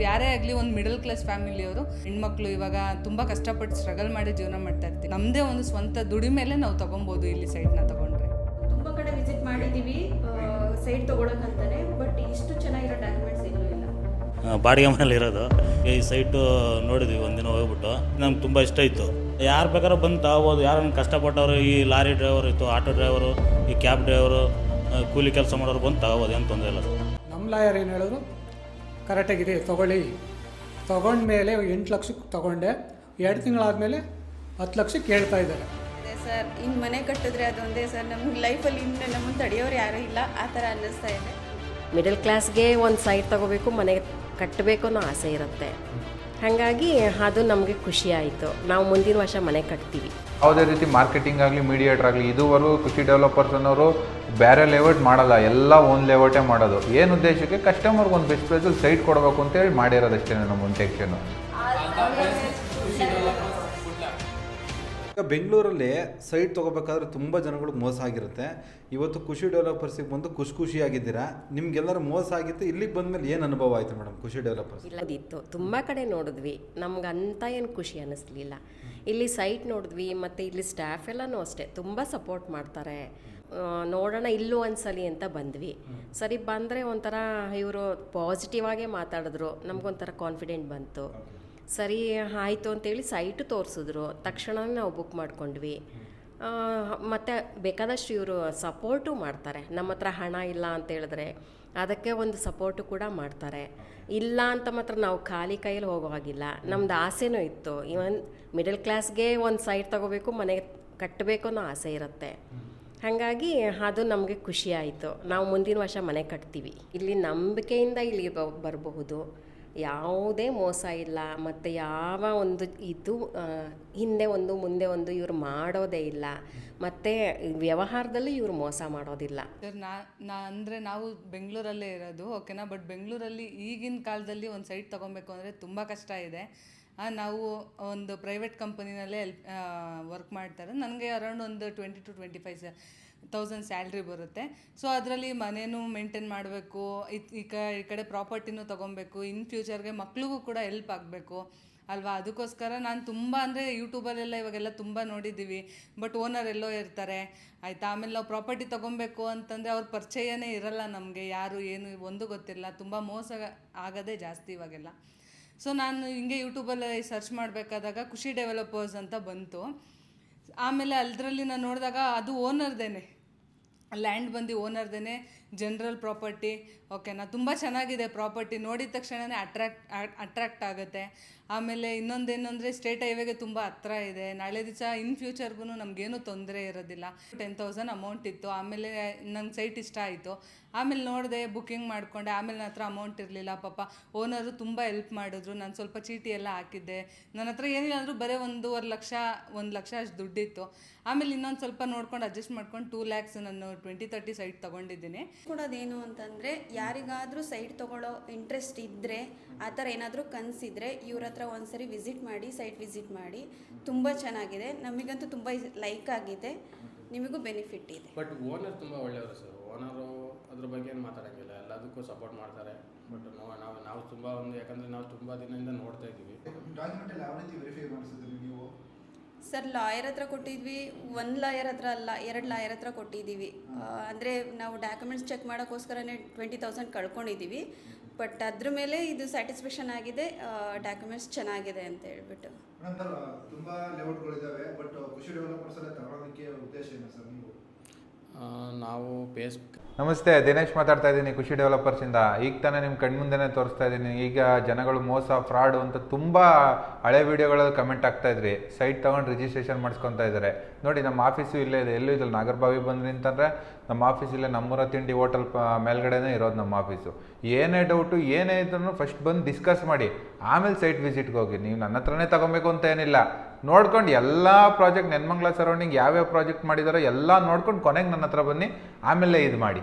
ಯಾರೇ ಆಗಲಿ ಒಂದು ಮಿಡಲ್ ಕ್ಲಾಸ್ ಫ್ಯಾಮಿಲಿಯವರು ಹೆಣ್ಮಕ್ಳು ಇವಾಗ ತುಂಬ ಕಷ್ಟಪಟ್ಟು ಸ್ಟ್ರಗಲ್ ಮಾಡಿ ಜೀವನ ಮಾಡ್ತಾ ಇರ್ತೀವಿ. ನಮ್ಮದೇ ಒಂದು ಸ್ವಂತ ದುಡಿಮೇಲೆ ನಾವು ತೊಗೊಬೋದು ಇಲ್ಲಿ ಸೈಟ್ನ ತೊಗೊಂಡ್ರೆ. ತುಂಬ ಕಡೆ ವಿಸಿಟ್ ಮಾಡಿದ್ದೀವಿ ಸೈಟ್ ತೊಗೊಳಕ್ಕಂತಾನೆ, ಬಟ್ ಇಷ್ಟು ಚೆನ್ನಾಗಿರೋ ಡಾಕ್ಯುಮೆಂಟ್ಸ್ ಎಲ್ಲೂ ಇಲ್ಲ. ಬಾಡಿಗೆ ಮನೇಲಿ ಇರೋದು ಈ ಸೈಟು ನೋಡಿದ್ವಿ, ಒಂದಿನ ಹೋಗ್ಬಿಟ್ಟು ನಮ್ಗೆ ತುಂಬ ಇಷ್ಟ ಇತ್ತು. ಯಾರು ಬೇಕಾದ್ರೂ ಬಂದು ತಗೋಬೋದು. ಯಾರನ್ನು ಕಷ್ಟಪಟ್ಟವರು, ಈ ಲಾರಿ ಡ್ರೈವರ್ ಇತ್ತು, ಆಟೋ ಡ್ರೈವರು, ಈ ಕ್ಯಾಬ್ ಡ್ರೈವರು, ಕೂಲಿ ಕೆಲಸ ಮಾಡೋರು ಬಂದು ತಗೋಬೋದು, ಏನು ತೊಂದರೆ ಇಲ್ಲ. ನಮ್ಮ ಲಾಯರ್ ಏನು ಹೇಳಿದ್ರು ಕರೆಕ್ಟಾಗಿದೆ, ತೊಗೊಳ್ಳಿ. ತೊಗೊಂಡ್ಮೇಲೆ 8 ಲಕ್ಷಕ್ಕೆ ತೊಗೊಂಡೆ, 2 ತಿಂಗಳಾದಮೇಲೆ 10 ಲಕ್ಷಕ್ಕೆ ಕೇಳ್ತಾ ಇದ್ದಾರೆ. ಅದೇ ಸರ್, ಇನ್ನು ಮನೆ ಕಟ್ಟಿದ್ರೆ ಅದೊಂದೇ ಸರ್, ನಮ್ಗೆ ಲೈಫಲ್ಲಿ ಇನ್ನು ನಮ್ಮನ್ನು ತಡೆಯೋರು ಯಾರೂ ಇಲ್ಲ, ಆ ಥರ ಅನ್ನಿಸ್ತಾ ಇದೆ. ಮಿಡಲ್ ಕ್ಲಾಸ್ಗೆ ಒಂದು ಸೈಟ್ ತೊಗೋಬೇಕು, ಮನೆ ಕಟ್ಟಬೇಕು ಅನ್ನೋ ಆಸೆ ಇರುತ್ತೆ. ಹಾಗಾಗಿ ಅದು ನಮಗೆ ಖುಷಿ ಆಯಿತು. ನಾವು ಮುಂದಿನ ವರ್ಷ ಮನೆ ಕಟ್ತೀವಿ. ಯಾವುದೇ ರೀತಿ ಮಾರ್ಕೆಟಿಂಗ್ ಆಗಲಿ, ಮೀಡಿಯೇಟರ್ ಆಗಲಿ, ಇದುವರೆಗೂ ಖುಷಿ ಡೆವಲಪರ್ಸ್ ಅನ್ನೋರು ಬೇರೆ ಲೇಔಟ್ ಮಾಡಲ್ಲ, ಎಲ್ಲ ಓನ್ ಲೇಔಟೇ ಮಾಡೋದು. ಏನು ಉದ್ದೇಶಕ್ಕೆ ಕಸ್ಟಮರ್ಗೆ ಒಂದು ಬೆಸ್ಟ್ ಪ್ರೈಸಲ್ಲಿ ಸೈಟ್ ಕೊಡಬೇಕು ಅಂತೇಳಿ ಮಾಡಿರೋದಷ್ಟೇ ನಮ್ಮ ಇಂಟೆನ್ಷನು. ಈಗ ಬೆಂಗಳೂರಲ್ಲಿ ಸೈಟ್ ತೊಗೋಬೇಕಾದ್ರೆ ತುಂಬ ಜನಗಳಿಗೆ ಮೋಸ ಆಗಿರುತ್ತೆ. ಇವತ್ತು ಖುಷಿ ಡೆವಲಪರ್ಸಿಗೆ ಬಂದು ಖುಷಿಯಾಗಿದ್ದೀರಾ. ನಿಮ್ಗೆಲ್ಲರೂ ಮೋಸ ಆಗಿತ್ತು, ಇಲ್ಲಿಗೆ ಬಂದಮೇಲೆ ಏನು ಅನುಭವ ಆಯಿತು ಮೇಡಮ್ ಖುಷಿ ಡೆವಲಪರ್ಸ್? ಇಲ್ಲದಿತ್ತು, ತುಂಬ ಕಡೆ ನೋಡಿದ್ವಿ, ನಮ್ಗಂತ ಏನು ಖುಷಿ ಅನ್ನಿಸ್ಲಿಲ್ಲ. ಇಲ್ಲಿ ಸೈಟ್ ನೋಡಿದ್ವಿ, ಮತ್ತು ಇಲ್ಲಿ ಸ್ಟಾಫ್ ಎಲ್ಲನೂ ಅಷ್ಟೇ ತುಂಬ ಸಪೋರ್ಟ್ ಮಾಡ್ತಾರೆ. ನೋಡೋಣ ಇಲ್ಲೂ ಒಂದ್ಸಲಿ ಅಂತ ಬಂದ್ವಿ. ಸರಿ ಬಂದರೆ ಒಂಥರ ಇವರು ಪಾಸಿಟಿವ್ ಆಗೇ ಮಾತಾಡಿದ್ರು, ನಮಗೊಂಥರ ಕಾನ್ಫಿಡೆಂಟ್ ಬಂತು. ಸರಿ ಆಯಿತು ಅಂತೇಳಿ ಸೈಟು ತೋರಿಸಿದ್ರು, ತಕ್ಷಣವೇ ನಾವು ಬುಕ್ ಮಾಡ್ಕೊಂಡ್ವಿ. ಮತ್ತು ಬೇಕಾದಷ್ಟು ಇವರು ಸಪೋರ್ಟು ಮಾಡ್ತಾರೆ. ನಮ್ಮ ಹತ್ರ ಹಣ ಇಲ್ಲ ಅಂತ ಹೇಳಿದ್ರೆ ಅದಕ್ಕೆ ಒಂದು ಸಪೋರ್ಟು ಕೂಡ ಮಾಡ್ತಾರೆ. ಇಲ್ಲ ಅಂತ ಮಾತ್ರ ನಾವು ಖಾಲಿ ಕೈಯಲ್ಲಿ ಹೋಗೋ ಹಾಗಿಲ್ಲ. ನಮ್ದು ಆಸೆನೂ ಇತ್ತು, ಇವನ್ ಮಿಡಲ್ ಕ್ಲಾಸ್ಗೆ ಒಂದು ಸೈಟ್ ತೊಗೋಬೇಕು, ಮನೆ ಕಟ್ಟಬೇಕು ಅನ್ನೋ ಆಸೆ ಇರುತ್ತೆ. ಹಾಗಾಗಿ ಅದು ನಮಗೆ ಖುಷಿ ಆಯಿತು. ನಾವು ಮುಂದಿನ ವರ್ಷ ಮನೆ ಕಟ್ತೀವಿ. ಇಲ್ಲಿ ನಂಬಿಕೆಯಿಂದ ಇಲ್ಲಿ ಬರಬಹುದು, ಯಾವುದೇ ಮೋಸ ಇಲ್ಲ. ಮತ್ತು ಯಾವ ಒಂದು ಇದು ಹಿಂದೆ ಒಂದು ಮುಂದೆ ಒಂದು ಇವ್ರು ಮಾಡೋದೇ ಇಲ್ಲ. ಮತ್ತು ವ್ಯವಹಾರದಲ್ಲೂ ಇವರು ಮೋಸ ಮಾಡೋದಿಲ್ಲ. ಸರ್ ಅಂದರೆ ನಾವು ಬೆಂಗಳೂರಲ್ಲೇ ಇರೋದು, ಓಕೆನಾ. ಬಟ್ ಬೆಂಗಳೂರಲ್ಲಿ ಈಗಿನ ಕಾಲದಲ್ಲಿ ಒಂದು ಸೈಟ್ ತೊಗೊಬೇಕು ಅಂದರೆ ತುಂಬ ಕಷ್ಟ ಇದೆ. ನಾವು ಒಂದು ಪ್ರೈವೇಟ್ ಕಂಪನಿನಲ್ಲೇ ವರ್ಕ್ ಮಾಡ್ತಾರೆ. ನನಗೆ ಅರೌಂಡ್ ಒಂದು 20 to 25,000 ಸ್ಯಾಲ್ರಿ ಬರುತ್ತೆ. ಸೊ ಅದರಲ್ಲಿ ಮನೇನೂ ಮೇಂಟೈನ್ ಮಾಡಬೇಕು, ಈ ಕಡೆ ಪ್ರಾಪರ್ಟಿನೂ ತೊಗೊಬೇಕು, ಇನ್ ಫ್ಯೂಚರ್ಗೆ ಮಕ್ಳಿಗೂ ಕೂಡ ಹೆಲ್ಪ್ ಆಗಬೇಕು ಅಲ್ವಾ. ಅದಕ್ಕೋಸ್ಕರ ನಾನು ತುಂಬ ಅಂದರೆ ಯೂಟ್ಯೂಬಲ್ಲೆಲ್ಲ ಇವಾಗೆಲ್ಲ ತುಂಬ ನೋಡಿದ್ದೀವಿ. ಬಟ್ ಓನರ್ ಎಲ್ಲೋ ಇರ್ತಾರೆ, ಆಯಿತಾ. ಆಮೇಲೆ ನಾವು ಪ್ರಾಪರ್ಟಿ ತೊಗೊಬೇಕು ಅಂತಂದರೆ ಅವ್ರ ಪರಿಚಯನೇ ಇರಲ್ಲ ನಮಗೆ, ಯಾರು ಏನು ಒಂದು ಗೊತ್ತಿಲ್ಲ. ತುಂಬ ಮೋಸ ಆಗೋದೇ ಜಾಸ್ತಿ ಇವಾಗೆಲ್ಲ. ಸೊ ನಾನು ಹಿಂಗೆ ಯೂಟ್ಯೂಬಲ್ಲಿ ಸರ್ಚ್ ಮಾಡಬೇಕಾದಾಗ ಖುಷಿ ಡೆವಲಪರ್ಸ್ ಅಂತ ಬಂತು. ಆಮೇಲೆ ಅದರಲ್ಲಿ ನಾನು ನೋಡಿದಾಗ ಅದು ಓನರ್ದೇನೆ, ಲ್ಯಾಂಡ್ ಬಂದು ಓನರ್ದೇನೆ, ಜನರಲ್ ಪ್ರಾಪರ್ಟಿ, ಓಕೆನಾ. ತುಂಬ ಚೆನ್ನಾಗಿದೆ ಪ್ರಾಪರ್ಟಿ, ನೋಡಿದ ತಕ್ಷಣವೇ ಅಟ್ರಾಕ್ಟ್ ಆಗುತ್ತೆ. ಆಮೇಲೆ ಇನ್ನೊಂದೇನು ಅಂದರೆ ಸ್ಟೇಟ್ ಹೈವೇಗೆ ತುಂಬ ಹತ್ರ ಇದೆ. ನಾಳೆ ದಿವಸ ಇನ್ ಫ್ಯೂಚರ್ಗೂ ನಮಗೇನು ತೊಂದರೆ ಇರೋದಿಲ್ಲ. 10,000 ಅಮೌಂಟ್ ಇತ್ತು. ಆಮೇಲೆ ನಂಗೆ ಸೈಟ್ ಇಷ್ಟ ಆಯಿತು. ಆಮೇಲೆ ನೋಡಿದೆ, ಬುಕ್ಕಿಂಗ್ ಮಾಡಿಕೊಂಡೆ. ಆಮೇಲೆ ನನ್ನ ಹತ್ರ ಅಮೌಂಟ್ ಇರಲಿಲ್ಲ. ಪಾಪ ಓನರು ತುಂಬ ಹೆಲ್ಪ್ ಮಾಡಿದ್ರು. ನಾನು ಸ್ವಲ್ಪ ಚೀಟಿ ಎಲ್ಲ ಹಾಕಿದ್ದೆ. ನನ್ನ ಹತ್ರ ಏನಿಲ್ಲ ಅಂದರೂ ಬರೀ 1.5 ಲಕ್ಷ 1 ಲಕ್ಷ ಅಷ್ಟು ದುಡ್ಡಿತ್ತು. ಆಮೇಲೆ ಇನ್ನೊಂದು ಸ್ವಲ್ಪ ನೋಡ್ಕೊಂಡು ಅಡ್ಜಸ್ಟ್ ಮಾಡ್ಕೊಂಡು 2 lakhs ನಾನು 20-30 ಸೈಟ್ ತೊಗೊಂಡಿದ್ದೀನಿ. ಕೊಡೋದೇನು ಅಂತಂದರೆ, ಯಾರಿಗಾದರೂ ಸೈಟ್ ತೊಗೊಳ್ಳೋ ಇಂಟ್ರೆಸ್ಟ್ ಇದ್ದರೆ, ಆ ಥರ ಏನಾದರೂ ಕನಸಿದ್ರೆ ಇವ್ರ ಹತ್ರ ಒಂದ್ಸರಿ ಸೈಟ್ ವಿಸಿಟ್ ಮಾಡಿ. ತುಂಬ ಚೆನ್ನಾಗಿದೆ, ನಮಗಂತೂ ತುಂಬ ಲೈಕ್ ಆಗಿದೆ, ನಿಮಗೂ ಬೆನಿಫಿಟ್ ಇದೆ. ಬಟ್ ಓನರ್ ತುಂಬ ಒಳ್ಳೆಯವರು ಸರ್. ಓನರು ಅದ್ರ ಬಗ್ಗೆ ಏನು ಮಾತಾಡೋಂಗಿಲ್ಲ, ಎಲ್ಲದಕ್ಕೂ ಸಪೋರ್ಟ್ ಮಾಡ್ತಾರೆ. ಬಟ್ ನಾವು ತುಂಬ ಯಾಕಂದರೆ ನಾವು ತುಂಬ ದಿನದಿಂದ ನೋಡ್ತಾ ಇದ್ದೀವಿ. ಡಾಕ್ಯುಮೆಂಟಲ್ಲಿ ಯಾವ ರೀತಿ ವೆರಿಫೈ ಮಾಡಿಸಿದ್ರಿ ನೀವು? ಸರ್, ಲಾಯರ್ ಹತ್ರ ಕೊಟ್ಟಿದ್ವಿ. 1 ಲಾಯರ್ ಹತ್ರ ಅಲ್ಲ, 2 ಲಾಯರ್ ಹತ್ರ ಕೊಟ್ಟಿದ್ದೀವಿ. ಅಂದರೆ ನಾವು ಡಾಕ್ಯುಮೆಂಟ್ಸ್ ಚೆಕ್ ಮಾಡೋಕ್ಕೋಸ್ಕರನೇ 20,000 ಕಳ್ಕೊಂಡಿದ್ದೀವಿ. ಬಟ್ ಅದ್ರ ಮೇಲೆ ಇದು ಸ್ಯಾಟಿಸ್ಫ್ಯಾಕ್ಷನ್ ಆಗಿದೆ, ಡಾಕ್ಯುಮೆಂಟ್ಸ್ ಚೆನ್ನಾಗಿದೆ ಅಂತ ಹೇಳ್ಬಿಟ್ಟು. ನಂತರ ತುಂಬ ಲೇಔಟ್ಗಳಿದ್ದಾವೆ, ಬಟ್ ಖುಷಿ ಡೆವಲಪರ್ಸ್ ಅಲ್ಲೇ ತಗೊಳ್ಳೋದಕ್ಕೆ ಉದ್ದೇಶ ಏನು ಸರ್ ನೀವು? ನಾವು ನಮಸ್ತೆ, ದಿನೇಶ್ ಮಾತಾಡ್ತಾ ಇದ್ದೀನಿ ಖುಷಿ ಡೆವಲಪರ್ಸಿಂದ. ಈಗ ತಾನೇ ನಿಮ್ಮ ಕಣ್ಮುಂದೆನೇ ತೋರಿಸ್ತಾ ಇದ್ದೀನಿ. ಈಗ ಜನಗಳು ಮೋಸ, ಫ್ರಾಡು ಅಂತ ತುಂಬ ಹಳೆ ವೀಡಿಯೋಗಳಲ್ಲಿ ಕಮೆಂಟ್ ಆಗ್ತಾ ಇದ್ರಿ. ಸೈಟ್ ತೊಗೊಂಡು ರಿಜಿಸ್ಟ್ರೇಷನ್ ಮಾಡಿಸ್ಕೊತಾ ಇದ್ದಾರೆ. ನೋಡಿ, ನಮ್ಮ ಆಫೀಸು ಇಲ್ಲೇ ಇದೆ. ಎಲ್ಲೂ ಇದ್ರಲ್ಲಿ ನಾಗರಬಾವಿ ಬಂದ್ರಿ ಅಂತಂದರೆ ನಮ್ಮ ಆಫೀಸ್ ಇಲ್ಲೇ ನಮ್ಮೂರ ತಿಂಡಿ ಹೋಟೆಲ್ ಮೇಲ್ಗಡೆನೇ ಇರೋದು ನಮ್ಮ ಆಫೀಸು. ಏನೇ ಡೌಟು ಏನೇ ಇದ್ರೂ ಫಸ್ಟ್ ಬಂದು ಡಿಸ್ಕಸ್ ಮಾಡಿ, ಆಮೇಲೆ ಸೈಟ್ ವಿಸಿಟ್ಗೆ ಹೋಗಿ. ನೀವು ನನ್ನ ಹತ್ರನೇ ತೊಗೊಬೇಕು ಅಂತ ಏನಿಲ್ಲ, ನೋಡ್ಕೊಂಡು ಎಲ್ಲ ಪ್ರಾಜೆಕ್ಟ್ ನೆನ್ಮಂಗ್ಲ ಸರೌಂಡಿಂಗ್ ಯಾವ್ಯಾವ ಪ್ರಾಜೆಕ್ಟ್ ಮಾಡಿದಾರೋ ಎಲ್ಲ ನೋಡ್ಕೊಂಡು ಕೊನೆಗೆ ನನ್ನ ಹತ್ರ ಬನ್ನಿ, ಆಮೇಲೆ ಇದು ಮಾಡಿ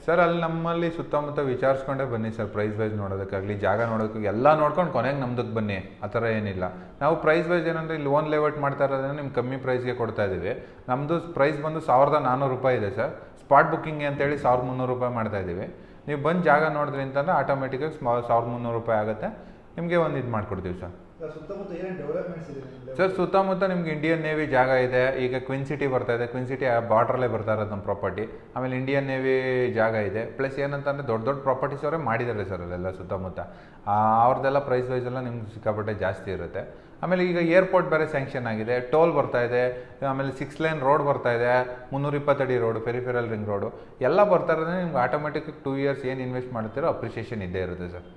ಸರ್. ಅಲ್ಲಿ ನಮ್ಮಲ್ಲಿ ಸುತ್ತಮುತ್ತ ವಿಚಾರಿಸ್ಕೊಂಡೇ ಬನ್ನಿ ಸರ್. ಪ್ರೈಸ್ ವೈಸ್ ನೋಡೋದಕ್ಕಾಗಲಿ, ಜಾಗ ನೋಡೋದಕ್ಕಾಗಲಿ ಎಲ್ಲ ನೋಡ್ಕೊಂಡು ಕೊನೆಗೆ ನಮ್ದಕ್ಕೆ ಬನ್ನಿ. ಆ ಥರ ಏನಿಲ್ಲ. ನಾವು ಪ್ರೈಸ್ ವೈಸ್ ಏನಂದರೆ ಇಲ್ಲಿ ಓನ್ ಲೇಔಟ್ ಮಾಡ್ತಾ ಇರೋದನ್ನ ನಿಮ್ಗೆ ಕಮ್ಮಿ ಪ್ರೈಸ್ಗೆ ಕೊಡ್ತಾ ಇದ್ದೀವಿ. ನಮ್ಮದು ಪ್ರೈಸ್ ಬಂದು 1,400 ರೂಪಾಯಿ ಇದೆ ಸರ್. ಸ್ಪಾಟ್ ಬುಕ್ಕಿಂಗ್ ಅಂತೇಳಿ 1,300 ರೂಪಾಯಿ ಮಾಡ್ತಾ ಇದ್ದೀವಿ. ನೀವು ಬಂದು ಜಾಗ ನೋಡಿದ್ರಿ ಅಂತಂದರೆ ಆಟೋಮೆಟಿಕಾಗಿ 1300 ರೂಪಾಯಿ ಆಗುತ್ತೆ. ನಿಮಗೆ ಒಂದು ಇದು ಮಾಡಿಕೊಡ್ತೀವಿ ಸರ್. ಸುತ್ತಮುತ್ತ ಏನೇನು ಡೆವಲಪ್ಮೆಂಟ್ಸ್ ಇದೆ ಸರ್ ಸುತ್ತಮುತ್ತ ನಿಮ್ಗೆ ಇಂಡಿಯನ್ ನೇವಿ ಜಾಗ ಇದೆ. ಈಗ ಕ್ವಿನ್ ಸಿಟಿ ಬರ್ತಾ ಇದೆ, ಕ್ವಿನ್ ಸಿಟಿ ಬಾರ್ಡ್ರಲ್ಲೇ ಬರ್ತಾ ಇರೋದು ನಮ್ಮ ಪ್ರಾಪರ್ಟಿ. ಆಮೇಲೆ ಇಂಡಿಯನ್ ನೇವಿ ಜಾಗ ಇದೆ. ಪ್ಲಸ್ ಏನಂತಂದರೆ ದೊಡ್ಡ ದೊಡ್ಡ ಪ್ರಾಪರ್ಟೀಸ್ ಅವರೇ ಮಾಡಿದ್ದಾರೆ ಸರ್ ಅಲ್ಲೆಲ್ಲ ಸುತ್ತಮುತ್ತ. ಅವ್ರದ್ದೆಲ್ಲ ಪ್ರೈಸ್ ವೈಸ್ ಎಲ್ಲ ನಿಮ್ಗೆ ಸಿಕ್ಕಾಪಟ್ಟೆ ಜಾಸ್ತಿ ಇರುತ್ತೆ. ಆಮೇಲೆ ಈಗ ಏರ್ಪೋರ್ಟ್ ಬೇರೆ ಸ್ಯಾಂಕ್ಷನ್ ಆಗಿದೆ, ಟೋಲ್ ಬರ್ತಾ ಇದೆ, ಆಮೇಲೆ 6 ಲೈನ್ ರೋಡ್ ಬರ್ತಾ ಇದೆ, 320 ಅಡಿ ರೋಡು, ಪೆರಿಫೆರಲ್ ರಿಂಗ್ ರೋಡು ಎಲ್ಲ ಬರ್ತಾ ಇರೋದ್ರೆ ನಿಮ್ಗೆ ಆಟೋಮೆಟಿಕ್ 2 ಇಯರ್ಸ್ ಏನು ಇನ್ವೆಸ್ಟ್ ಮಾಡ್ತೀರೋ ಅಪ್ರಿಷಿಯೇಷನ್ ಇದ್ದೇ ಇರುತ್ತೆ ಸರ್.